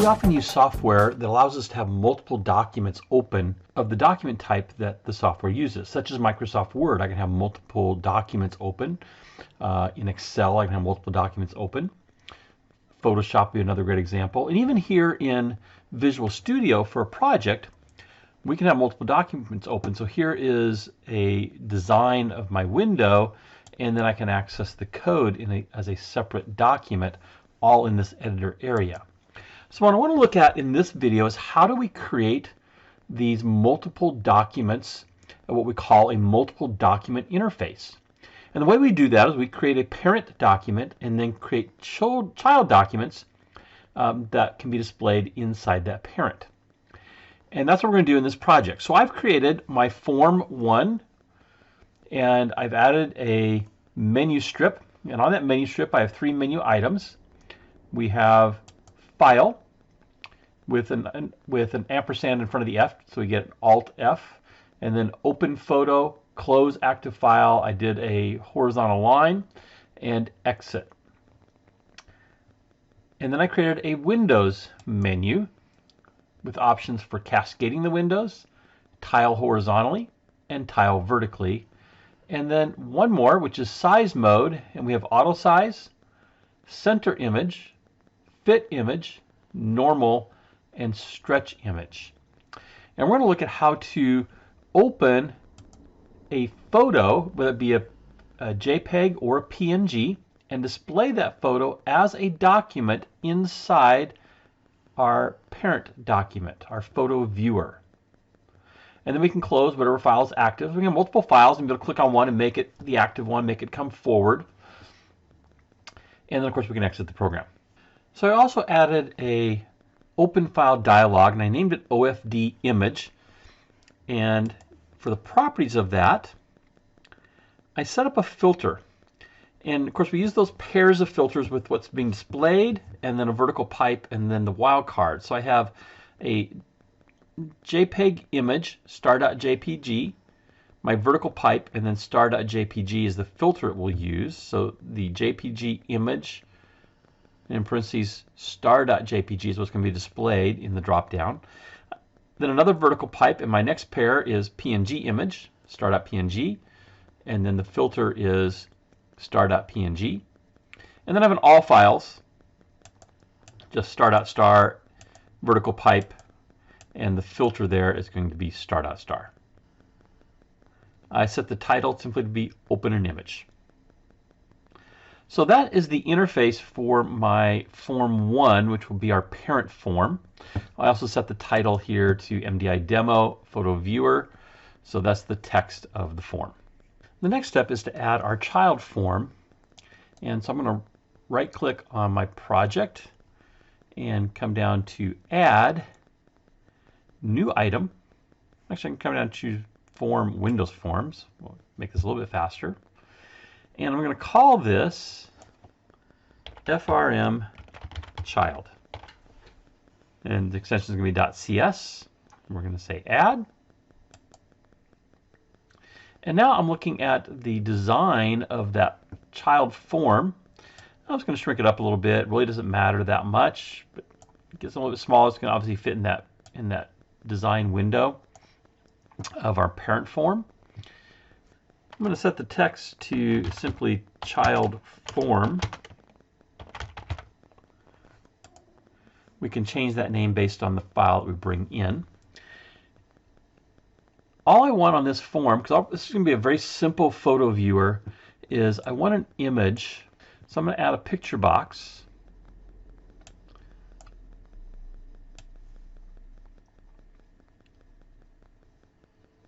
We often use software that allows us to have multiple documents open of the document type that the software uses, such as Microsoft Word. I can have multiple documents open. In Excel, I can have multiple documents open. Photoshop would be another great example. And even here in Visual Studio for a project, we can have multiple documents open. So here is a design of my window, and then I can access the code as a separate document, all in this editor area. So what I want to look at in this video is how do we create these multiple documents, what we call a multiple document interface. And the way we do that is we create a parent document and then create child documents that can be displayed inside that parent. And that's what we're going to do in this project. So I've created my Form 1, and I've added a menu strip. And on that menu strip, I have 3 menu items. We have File with an ampersand in front of the F, so we get Alt F, and then Open Photo, Close Active File. I did a horizontal line, and Exit. And then I created a Windows menu with options for cascading the windows, tile horizontally, and tile vertically. And then one more, which is size mode, and we have auto size, center image, fit image, normal, and stretch image. And we're going to look at how to open a photo, whether it be a JPEG or a PNG, and display that photo as a document inside our parent document, our photo viewer. And then we can close whatever file is active. We can have multiple files and be able to click on one and make it the active one, make it come forward. And then of course we can exit the program. So I also added a open file dialog, and I named it OFD image. And for the properties of that, I set up a filter. And of course we use those pairs of filters with what's being displayed, and then a vertical pipe, and then the wildcard. So I have a JPEG image, star.jpg, my vertical pipe, and then star.jpg is the filter it will use. So the JPG image, in parentheses, star.jpg is what's going to be displayed in the drop-down. Then another vertical pipe, and my next pair is PNG image, star.png, and then the filter is star.png. And then I have an all files, just star.star, vertical pipe, and the filter there is going to be star.star. I set the title simply to be open an image. So that is the interface for my Form 1, which will be our parent form. I also set the title here to MDI Demo Photo Viewer, so that's the text of the form. The next step is to add our child form, and so I'm going to right click on my project and come down to Add, New Item. Actually I can come down to Form, Windows Forms. We'll make this a little bit faster. And I'm going to call this FRM Child. And the extension is going to be .cs. We're going to say Add. And now I'm looking at the design of that child form. I'm just going to shrink it up a little bit. It really doesn't matter that much, but it gets a little bit smaller. It's going to obviously fit in that design window of our parent form. I'm going to set the text to simply child form. We can change that name based on the file that we bring in. All I want on this form, because this is going to be a very simple photo viewer, is I want an image. So I'm going to add a picture box.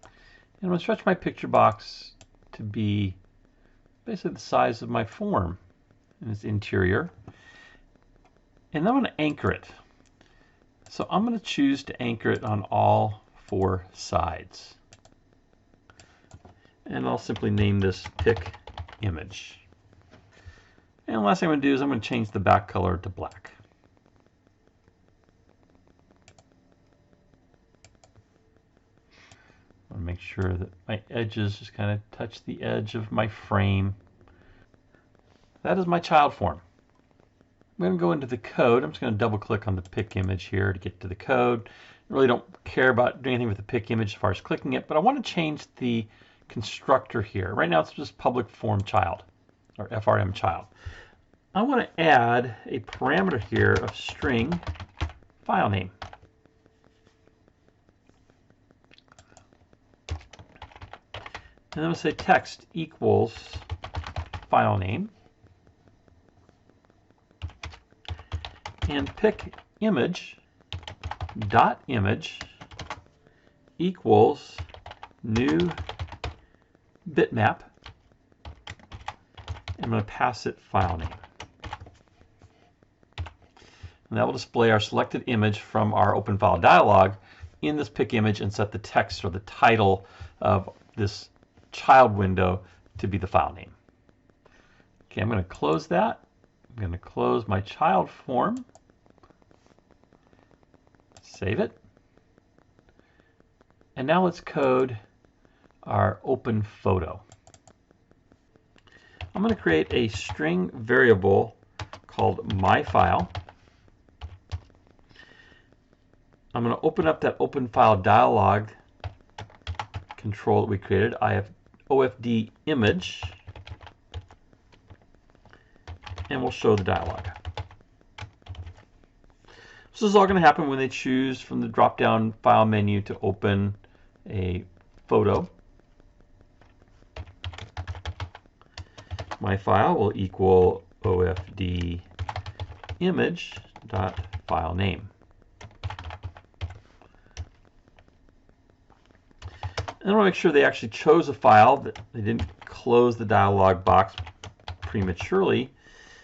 And I'm going to stretch my picture box to be basically the size of my form in its interior. And then I'm going to anchor it. So I'm going to choose to anchor it on all 4 sides. And I'll simply name this pic image. And the last thing I'm going to do is I'm going to change the back color to black. I want to make sure that my edges just kind of touch the edge of my frame. That is my child form. I'm going to go into the code. I'm just going to double click on the pick image here to get to the code. I really don't care about doing anything with the pick image as far as clicking it, but I want to change the constructor here. Right now it's just public form child, or FRM child. I want to add a parameter here of string file name. And then we'll say text equals file name. And pick image dot image equals new bitmap. I'm going to pass it file name. And that will display our selected image from our open file dialog in this pick image and set the text or the title of this child window to be the file name. Okay, I'm going to close that. I'm going to close my child form. Save it. And now let's code our open photo. I'm going to create a string variable called myFile. I'm going to open up that open file dialog control that we created. I have OFD image, and we'll show the dialog. So this is all going to happen when they choose from the drop-down file menu to open a photo. My file will equal OFD image dot file name. And I want to make sure they actually chose a file, that they didn't close the dialog box prematurely.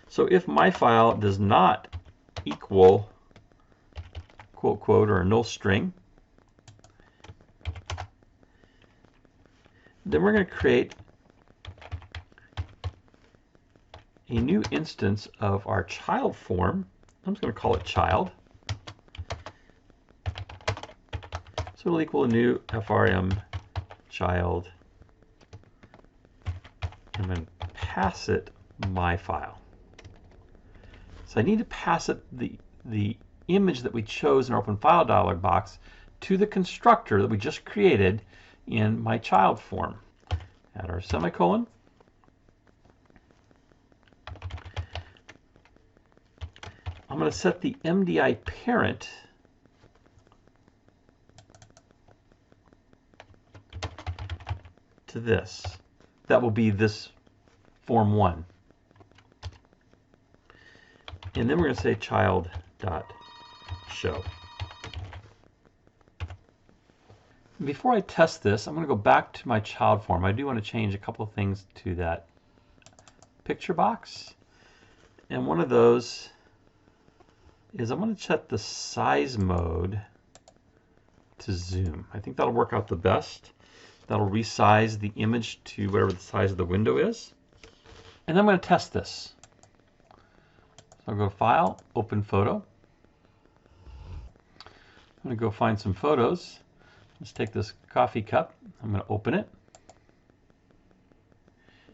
So if my file does not equal quote quote or a null string, then we're going to create a new instance of our child form. I'm just going to call it child. So it'll equal a new FRM child, and then pass it my file. So I need to pass it the image that we chose in our open file dialog box to the constructor that we just created in my child form. Add our semicolon. I'm going to set the MDI parent to this. That will be this form 1. And then we're going to say child.show. Before I test this, I'm going to go back to my child form. I do want to change a couple of things to that picture box. And one of those is I want to set the size mode to zoom. I think that'll work out the best. That'll resize the image to whatever the size of the window is. And I'm going to test this. So I'll go to File, Open Photo. I'm going to go find some photos. Let's take this coffee cup. I'm going to open it.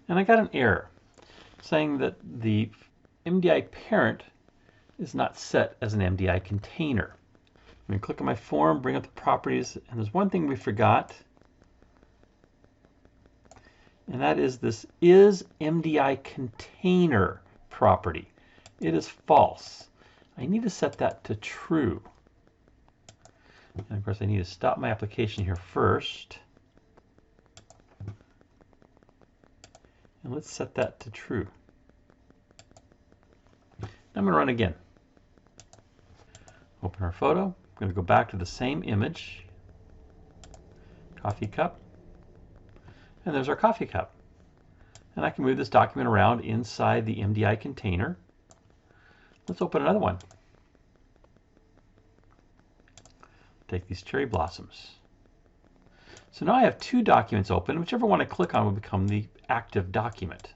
And I got an error saying that the MDI parent is not set as an MDI container. I'm going to click on my form, bring up the properties, and there's one thing we forgot. And that is this is MDI container property. It is false. I need to set that to true. And of course I need to stop my application here first. And let's set that to true. I'm going to run again. Open our photo. I'm going to go back to the same image. Coffee cup. And there's our coffee cup. And I can move this document around inside the MDI container. Let's open another one. Take these cherry blossoms. So now I have two documents open. Whichever one I click on will become the active document.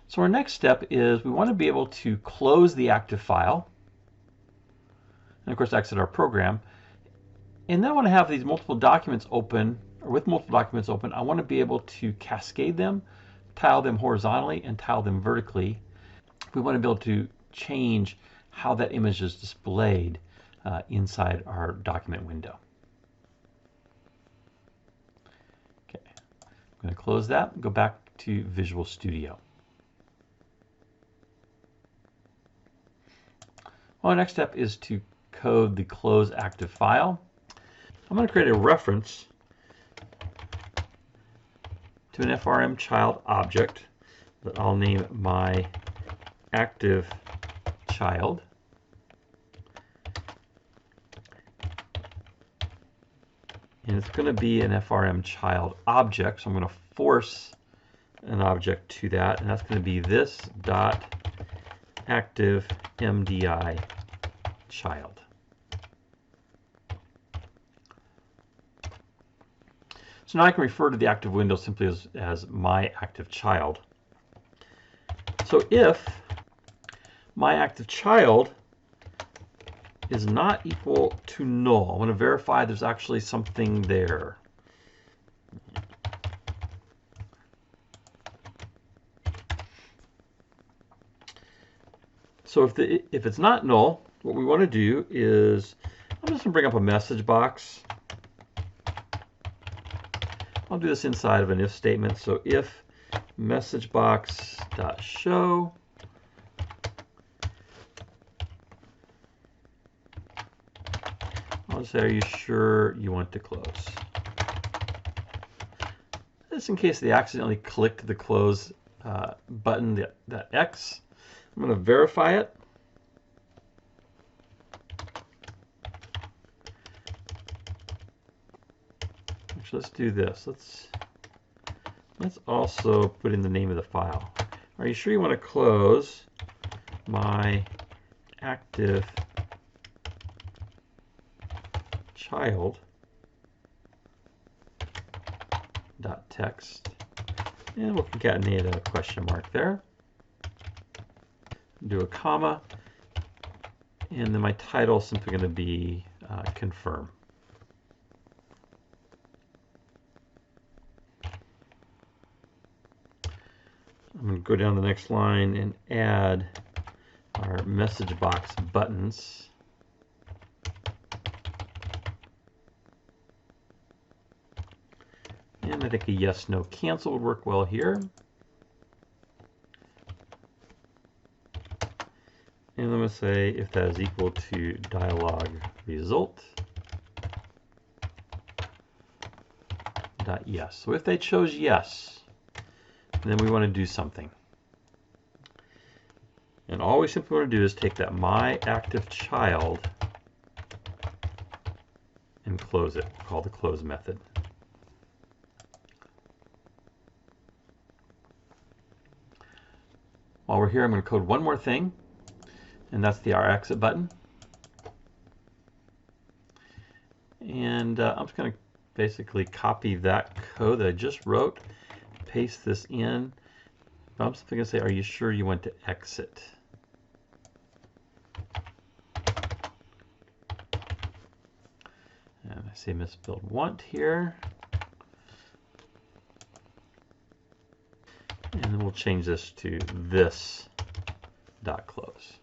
So our next step is we want to be able to close the active file. And of course exit our program. And then I want to have these multiple documents open, or with multiple documents open, I want to be able to cascade them, tile them horizontally, and tile them vertically we want to be able to change how that image is displayed inside our document window. Okay, I'm going to close that and go back to Visual Studio. Well, our next step is to code the close active file. I'm going to create a reference to an FRM child object that I'll name my active child. And it's going to be an FRM child object, so I'm going to force an object to that, and that's going to be this dot active MDI child. So now I can refer to the active window simply as my active child. So if my active child is not equal to null, I want to verify there's actually something there. So if it's not null, what we want to do is, I'm just going to bring up a message box. I'll do this inside of an if statement. So if messagebox.show, I'll say, are you sure you want to close? Just in case they accidentally clicked the close button, that X. I'm going to verify it. Actually, let's do this. Let's also put in the name of the file. Are you sure you want to close my active child dot text, and we'll concatenate a question mark there. Do a comma, and then my title is simply going to be confirm. I'm going to go down the next line and add our message box buttons. And I think a yes, no, cancel would work well here. And I'm going to say if that is equal to dialog result dot yes. So if they chose yes, then we want to do something. And all we simply want to do is take that my active child and close it, call the close method. While we're here, I'm going to code one more thing, and that's the exit button. And I'm just going to basically copy that code that I just wrote, paste this in. I'm simply going to say, are you sure you want to exit? And I say misspelled want here. And then we'll change this to this dot close.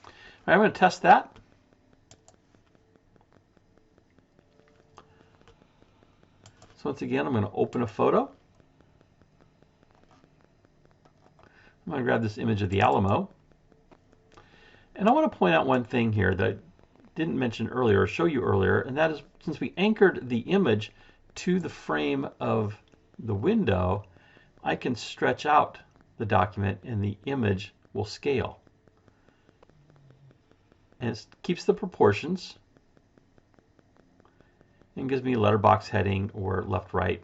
All right, I'm going to test that. So once again, I'm going to open a photo. I'm going to grab this image of the Alamo. And I want to point out one thing here that I didn't mention earlier or show you earlier, and that is since we anchored the image to the frame of the window, I can stretch out the document and the image will scale. And it keeps the proportions and gives me letterbox heading or left-right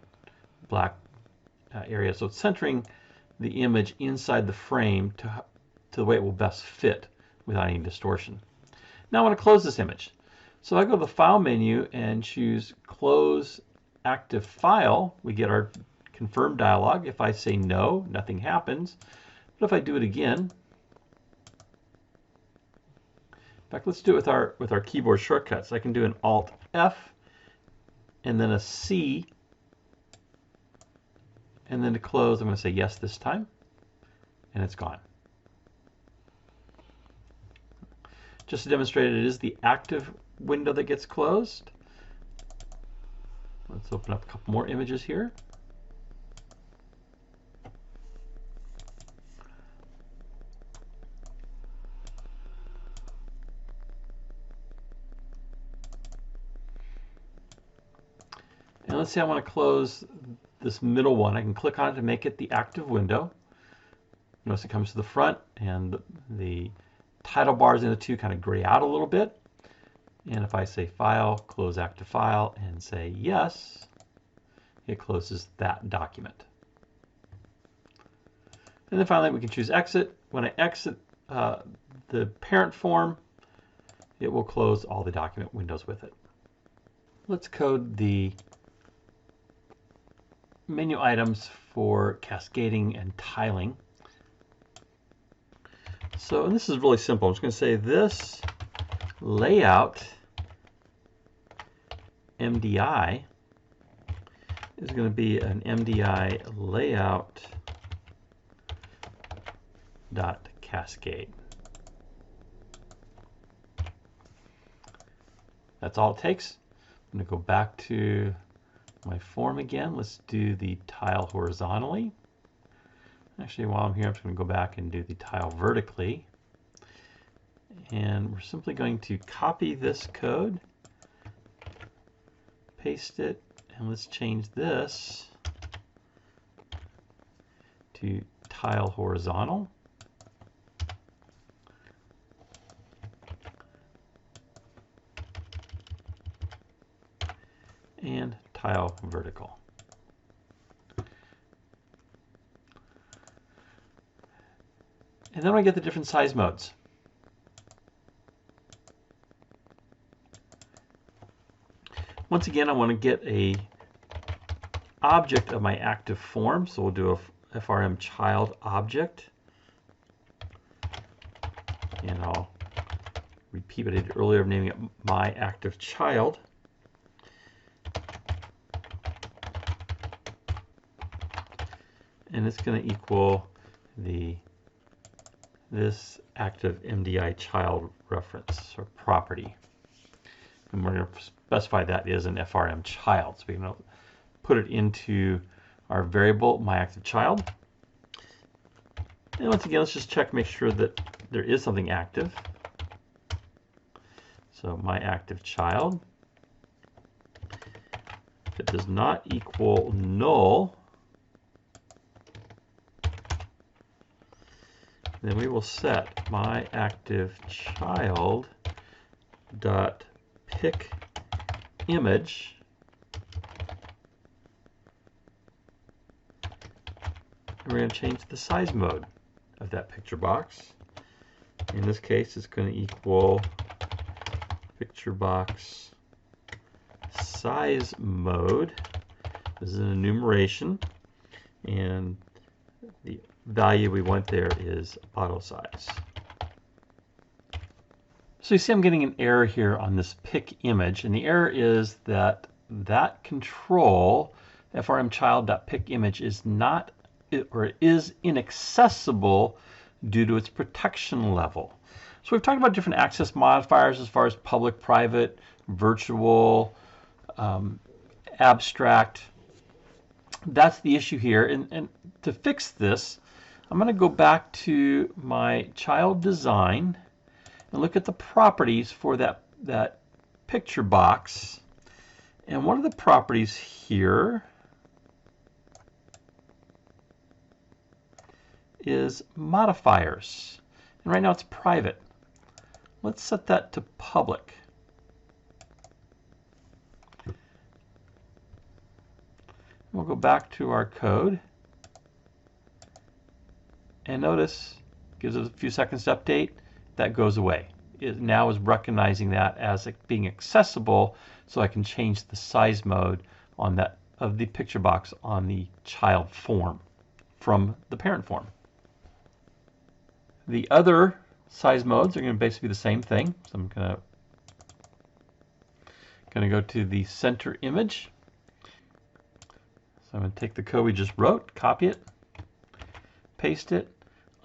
black area. So it's centering the image inside the frame to the way it will best fit without any distortion. Now I want to close this image. So I go to the File menu and choose Close Active File. We get our confirm dialog. If I say no, nothing happens. But if I do it again, in fact, let's do it with our keyboard shortcuts. I can do an Alt F and then a C, and then to close, I'm going to say yes this time, and it's gone. Just to demonstrate, it is the active window that gets closed. Let's open up a couple more images here. And let's say I want to close this middle one. I can click on it to make it the active window. Notice it comes to the front, and the title bars in the two kind of gray out a little bit. And if I say File, Close Active File, and say Yes, it closes that document. And then finally, we can choose Exit. When I exit the parent form, it will close all the document windows with it. Let's code the menu items for cascading and tiling. So, and this is really simple. I'm just going to say this layout MDI is going to be an MDI layout dot cascade. That's all it takes. I'm going to go back to my form again. Let's do the tile horizontally. Actually, while I'm here, I'm just going to go back and do the tile vertically. And we're simply going to copy this code, paste it, and let's change this to tile horizontal. And tile vertical. And then I get the different size modes. Once again, I want to get a object of my active form, so we'll do a FRM child object. And I'll repeat what I did earlier of naming it my active child. And it's going to equal this active MDI child reference or property. And we're going to specify that is an FRM child. So we can put it into our variable myActiveChild. And once again, let's just check, make sure that there is something active. So myActiveChild. If it does not equal null, then we will set myActiveChild dot pick image and we're going to change the size mode of that picture box. In this case, it's going to equal picture box size mode. This is an enumeration, and the value we want there is auto size. So you see I'm getting an error here on this pick image, and the error is that that control frmchild.pickImage is not, or is inaccessible due to its protection level. So we've talked about different access modifiers as far as public, private, virtual, abstract. That's the issue here, and to fix this, I'm going to go back to my child design and look at the properties for that picture box. And one of the properties here is modifiers. And right now it's private. Let's set that to public. We'll go back to our code. And notice, gives us a few seconds to update. That goes away. It now is recognizing that as being accessible, so I can change the size mode on that of the picture box on the child form from the parent form. The other size modes are going to basically be the same thing. So I'm going to go to the center image. So I'm going to take the code we just wrote, copy it, paste it.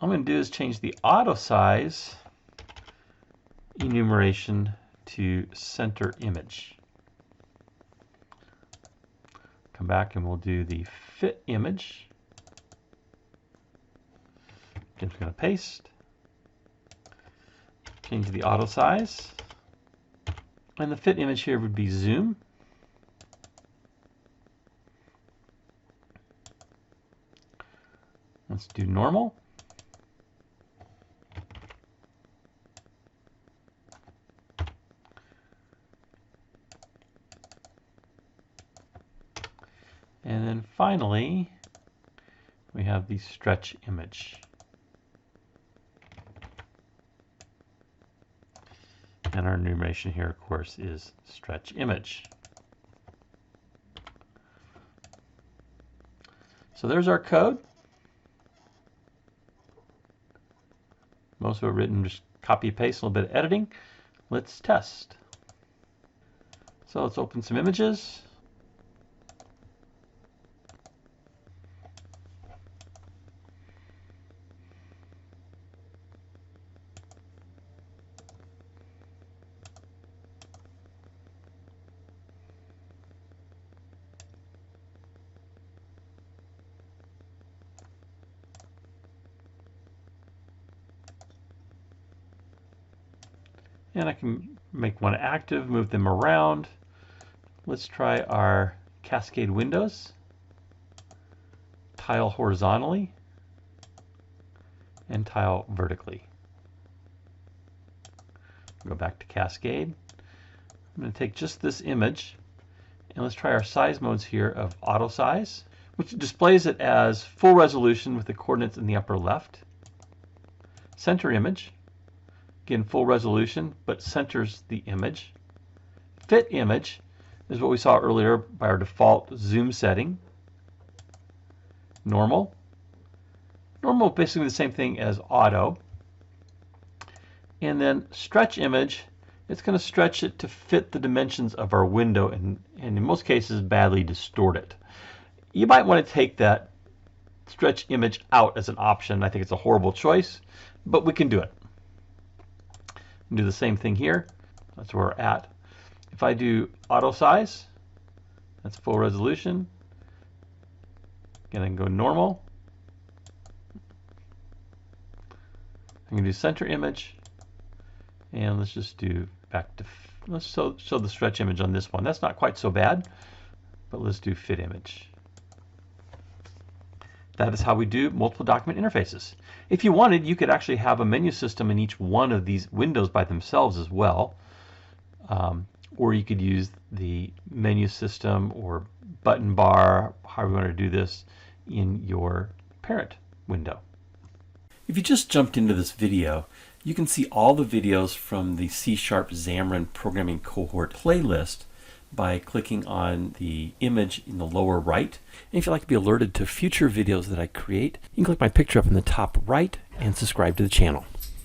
All I'm going to do is change the auto size enumeration to center image. Come back and we'll do the fit image. Again, we're going to paste. Change the auto size. And the fit image here would be zoom. Let's do normal. And then finally, we have the stretch image. And our enumeration here, of course, is stretch image. So there's our code. Most of it written, just copy paste, a little bit of editing. Let's test. So let's open some images. And I can make one active, move them around. Let's try our cascade windows. Tile horizontally and tile vertically. Go back to cascade. I'm going to take just this image and let's try our size modes here of auto size, which displays it as full resolution with the coordinates in the upper left. Center image. Again, full resolution, but centers the image. Fit image is what we saw earlier by our default zoom setting. Normal. Normal, basically the same thing as auto. And then stretch image, it's going to stretch it to fit the dimensions of our window and in most cases badly distort it. You might want to take that stretch image out as an option. I think it's a horrible choice, but we can do it. Do the same thing here. That's where we're at. If I do auto size, that's full resolution. Again, I can go normal. I can do center image. And let's just do back to, let's show the stretch image on this one. That's not quite so bad, but let's do fit image. That is how we do multiple document interfaces. If you wanted, you could actually have a menu system in each one of these windows by themselves as well. Or you could use the menu system or button bar, however you want to do this, in your parent window. If you just jumped into this video, you can see all the videos from the C# Xamarin Programming Cohort playlist by clicking on the image in the lower right. And if you'd like to be alerted to future videos that I create, you can click my picture up in the top right and subscribe to the channel.